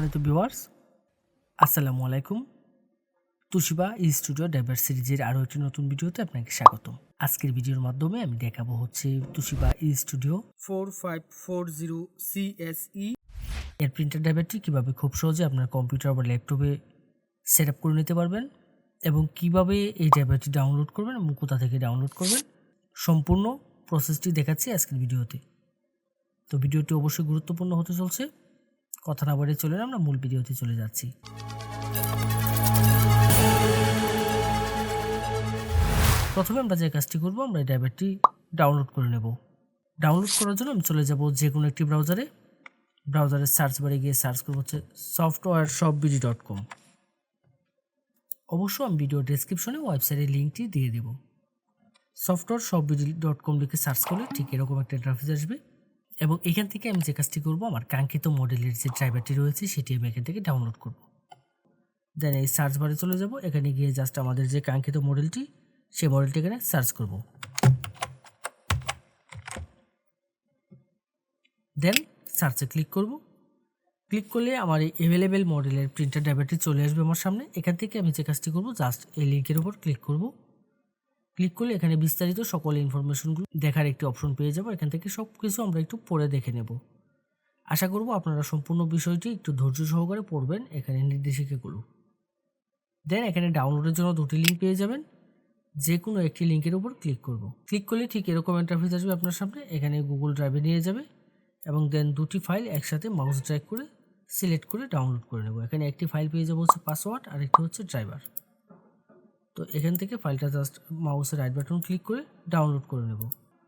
সম্মানিত ভিউয়ার্স, আসসালামু আলাইকুম। তুশিবা স্টুডিও ড্রাইভার সিরিজের আরও একটি নতুন ভিডিওতে আপনাকে স্বাগতম। আজকের ভিডিওর মাধ্যমে আমি দেখাবো হচ্ছে তুশিবা স্টুডিও 4540 CSE এর প্রিন্টার ড্রাইভারটি কীভাবে খুব সহজে আপনার কম্পিউটার বা ল্যাপটপে সেট আপ করে নিতে পারবেন এবং কিভাবে এই ড্রাইভারটি ডাউনলোড করবেন এবং কোথা থেকে ডাউনলোড করবেন, সম্পূর্ণ প্রসেসটি দেখাচ্ছি আজকের ভিডিওতে। তো ভিডিওটি অবশ্যই গুরুত্বপূর্ণ হতে চলছে। কথা না বাড়িয়ে চলে আমরা মূল ভিডিওতে চলে যাচ্ছি। প্রথমে আমরা যে কাজটি করব, আমরা এই ড্রাইভারটি ডাউনলোড করে নেব। ডাউনলোড করার জন্য আমি চলে যাব যে কোনো একটি ব্রাউজারের সার্চ বারে গিয়ে সার্চ করব হচ্ছে softwareshopbd.com। অবশ্য আমি ভিডিও ডেসক্রিপশনে ওয়েবসাইটের লিঙ্কটি দিয়ে দেব। softwareshopbd.com লিখে সার্চ করলে ঠিক এরকম একটা ইন্টারফেস আসবে এবং এখান থেকে আমি যে কাজটি করব, আমার কাঙ্ক্ষিত মডেলের যে ড্রাইভারটি রয়েছে সেটি আমি এখান থেকে ডাউনলোড করব। দেন এই সার্চ বারে চলে যাব, এখানে গিয়ে জাস্ট আমাদের যে কাঙ্ক্ষিত মডেলটি সেই মডেলটি এখানে সার্চ করব। দেন সার্চে ক্লিক করব। ক্লিক করলে আমার এই অ্যাভেলেবেল মডেলের প্রিন্টার ড্রাইভারটি চলে আসবে আমার সামনে। এখান থেকে আমি যে কাজটি করব, জাস্ট এই লিঙ্কের উপর ক্লিক করব। ক্লিক করলে এখানে বিস্তারিত সকল ইনফরমেশনগুলো দেখার একটি অপশন পেয়ে যাব। এখান থেকে সব কিছু আমরা একটু পড়ে দেখে নেব। আশা করব আপনারা সম্পূর্ণ বিষয়টি একটু ধৈর্য সহকারে পড়বেন এখানে নির্দেশিকাগুলো। দেন এখানে ডাউনলোডের জন্য দুটি লিঙ্ক পেয়ে যাবেন, যে কোনো একটি লিঙ্কের উপর ক্লিক করব। ক্লিক করলে ঠিক এরকম ইন্টারফেস আসবে আপনার সামনে। এখানে গুগল ড্রাইভে নিয়ে যাবে এবং দেন দুটি ফাইল একসাথে মাউস ড্র্যাগ করে সিলেক্ট করে ডাউনলোড করে নেব। এখানে একটি ফাইল পেয়ে যাবো হচ্ছে পাসওয়ার্ড আর একটি হচ্ছে ড্রাইভার। তো এখান থেকে ফাইলটা জাস্ট মাউসের রাইট বাটন ক্লিক করে ডাউনলোড করে নেব।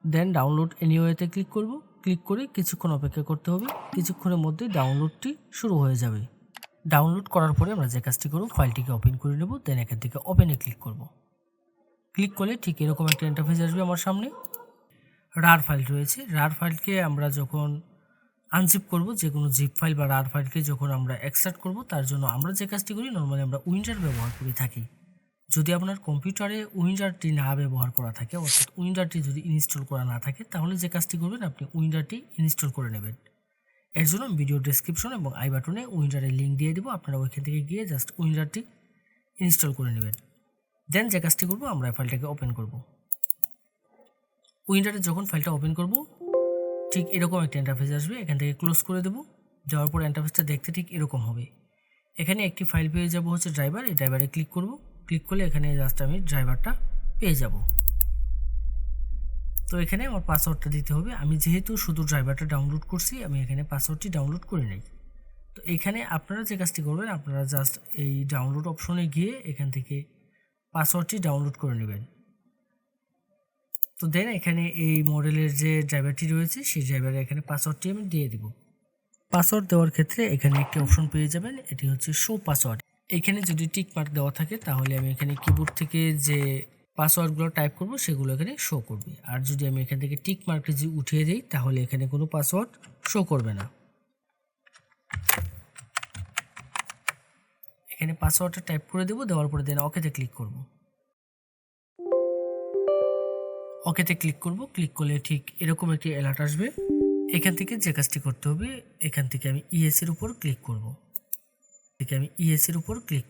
দেন ডাউনলোড এনিওয়েতে ক্লিক করব। ক্লিক করে কিছুক্ষণ অপেক্ষা করতে হবে। কিছুক্ষণের মধ্যে ডাউনলোডটি শুরু হয়ে যাবে। ডাউনলোড করার পরে আমরা যে কাজটি করব, ফাইলটিকে ওপেন করে নেব। দেন এখান থেকে ওপেনে ক্লিক করব। ক্লিক করলে ঠিক এরকম একটা ইন্টারফেস আসবে আমার সামনে। রার ফাইল রয়েছে। রার ফাইলকে আমরা যখন আনজিপ করব, যে কোনো জিপ ফাইল বা রার ফাইলকে যখন আমরা এক্সট্রাক্ট করব, তার জন্য আমরা যে কাজটি করি, নর্মালি আমরা উইন্ডার ব্যবহার করে থাকি। যদি আপনার কম্পিউটারে উইন্ডারটি না ব্যবহার করা থাকে, অর্থাৎ উইন্ডারটি যদি ইনস্টল করা না থাকে, তাহলে যে কাজটি করবেন, আপনি উইন্ডারটি ইনস্টল করে নেবেন। এর জন্য ভিডিও ডেসক্রিপশন এবং আই বাটনে উইন্ডারের লিঙ্ক দিয়ে দেবো। আপনারা ওইখান থেকে গিয়ে জাস্ট উইন্ডারটি ইনস্টল করে নেবেন। দেন যে কাজটি করব, আমরা ফাইলটাকে ওপেন করব। উইন্ডারে যখন ফাইলটা ওপেন করব, ঠিক এরকম একটা ইন্টারফেস আসবে। এখান থেকে ক্লোজ করে দেব। যাওয়ার পর ইন্টারফেসটা দেখতে ঠিক এরকম হবে। এখানে একটি ফাইল পেয়ে যাব হচ্ছে ড্রাইভার। এই ড্রাইভারে ক্লিক করব। ক্লিক করলে এখানে জাস্ট আমি ড্রাইভারটা পেয়ে যাব। তো এখানে আমার পাসওয়ার্ডটা দিতে হবে। আমি যেহেতু শুধু ড্রাইভারটা ডাউনলোড করছি, আমি এখানে পাসওয়ার্ডটি ডাউনলোড করে নেই। তো এখানে আপনারা যে কাজটি করবেন, আপনারা জাস্ট এই ডাউনলোড অপশনে গিয়ে এখান থেকে পাসওয়ার্ডটি ডাউনলোড করে নেবেন। তো দেন এখানে এই মডেলের যে ড্রাইভারটি রয়েছে, সেই ড্রাইভারে এখানে পাসওয়ার্ডটি আমি দিয়ে দিব। পাসওয়ার্ড দেওয়ার ক্ষেত্রে এখানে একটি অপশন পেয়ে যাবেন, এটি হচ্ছে শো পাসওয়ার্ড। এখানে যদি টিক মার্ক দেওয়া থাকে, তাহলে আমি এখানে কিবোর্ড থেকে যে পাসওয়ার্ডগুলো টাইপ করব সেগুলো এখানে শো করবে। আর যদি আমি এখান থেকে টিক মার্কটি যদি উঠিয়ে দিই, তাহলে এখানে কোনো পাসওয়ার্ড শো করবে না। এখানে পাসওয়ার্ডটা টাইপ করে দেবো। দেওয়ার পরে দেন ওকেতে ক্লিক করব। ওকেতে ক্লিক করব। ক্লিক করলে ঠিক এরকম একটি অ্যালার্ট আসবে। এখান থেকে যে কাজটি করতে হবে, এখান থেকে আমি ইএসের উপর ক্লিক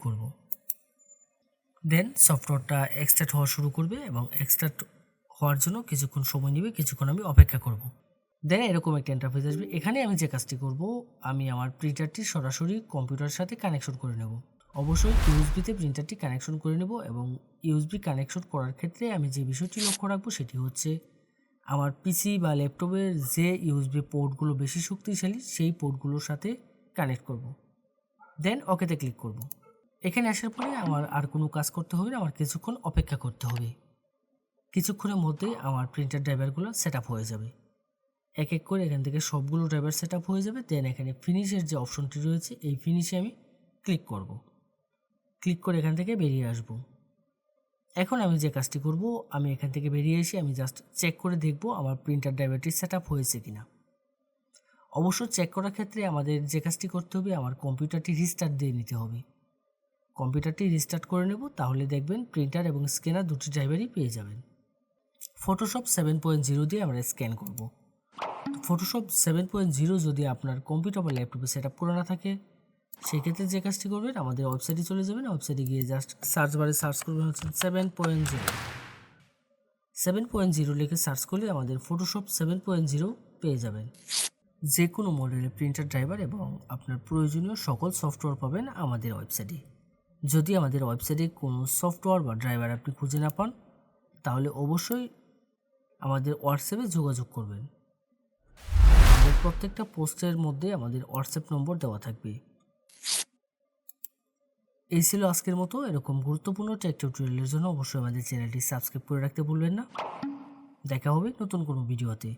করব। দেন সফটওয়্যারটা এক্সট্রাক্ট হওয়া শুরু করবে এবং এক্সট্রাক্ট হওয়ার জন্য কিছুক্ষণ সময় নেবে। কিছুক্ষণ আমি অপেক্ষা করব। দেন এরকম একটা ইন্টারফেস আসবে। এখানে আমি যে কাজটি করব, আমি আমার প্রিন্টারটি সরাসরি কম্পিউটারের সাথে কানেকশন করে নেব। অবশ্যই ইউএসবিতে প্রিন্টারটি কানেকশন করে নেব এবং ইউএসবি কানেকশন করার ক্ষেত্রে আমি যে বিষয়টি লক্ষ্য রাখবো, সেটি হচ্ছে আমার পিসি বা ল্যাপটপের যে ইউএসবি পোর্টগুলো বেশি শক্তিশালী, সেই পোর্টগুলোর সাথে কানেক্ট করব। দেন ওকেতে ক্লিক করব। এখানে আসার পরে আমার আর কোনো কাজ করতে হবে না, আমার কিছুক্ষণ অপেক্ষা করতে হবে। কিছুক্ষণের মধ্যে আমার প্রিন্টার ড্রাইভারগুলো সেট আপ হয়ে যাবে। এক এক করে এখান থেকে সবগুলো ড্রাইভার সেট আপ হয়ে যাবে। দেন এখানে ফিনিশের যে অপশনটি রয়েছে, এই ফিনিশে আমি ক্লিক করব। ক্লিক করে এখান থেকে বেরিয়ে আসব। এখন আমি যে কাজটি করব, আমি এখান থেকে বেরিয়ে এসে আমি জাস্ট চেক করে দেখব আমার প্রিন্টার ড্রাইভারটি সেট আপ হয়েছে কিনা। অবশ্য চেক করার ক্ষেত্রে আমাদের যে কাজটি করতে হবে, আমার কম্পিউটারটি রিস্টার্ট দিয়ে নিতে হবে। কম্পিউটারটি রিস্টার্ট করে নেব, তাহলে দেখবেন প্রিন্টার এবং স্ক্যানার দুটি ড্রাইভারই পেয়ে যাবেন। ফটোশপ 7.0 দিয়ে আমরা স্ক্যান করব। ফটোশপ 7.0 যদি আপনার কম্পিউটার বা ল্যাপটপে সেট আপ করা না থাকে, সেক্ষেত্রে যে কাজটি করবেন, আমাদের ওয়েবসাইটে চলে যাবেন। ওয়েবসাইটে গিয়ে জাস্ট সার্চ বারে সার্চ করবেন হচ্ছে 7.0 লিখে সার্চ করলে আমাদের ফটোশপ 7.0 পেয়ে যাবেন। যে কোনো মডেলের প্রিন্টার ড্রাইভার এবং আপনার প্রয়োজনীয় সকল সফটওয়্যার পাবেন আমাদের ওয়েবসাইটে। যদি আমাদের ওয়েবসাইটে কোনো সফটওয়্যার বা ড্রাইভার আপনি খুঁজে না পান, তাহলে অবশ্যই আমাদের হোয়াটসঅ্যাপে যোগাযোগ করবেন। আমাদের প্রত্যেকটা পোস্টের মধ্যে আমাদের হোয়াটসঅ্যাপ নম্বর দেওয়া থাকবে। এই ছিল আজকের মতো। এরকম গুরুত্বপূর্ণ টেক টিউটোরিয়ালের জন্য অবশ্যই আমাদের চ্যানেলটি সাবস্ক্রাইব করে রাখতে ভুলবেন না। দেখা হবে নতুন কোনো ভিডিওতে।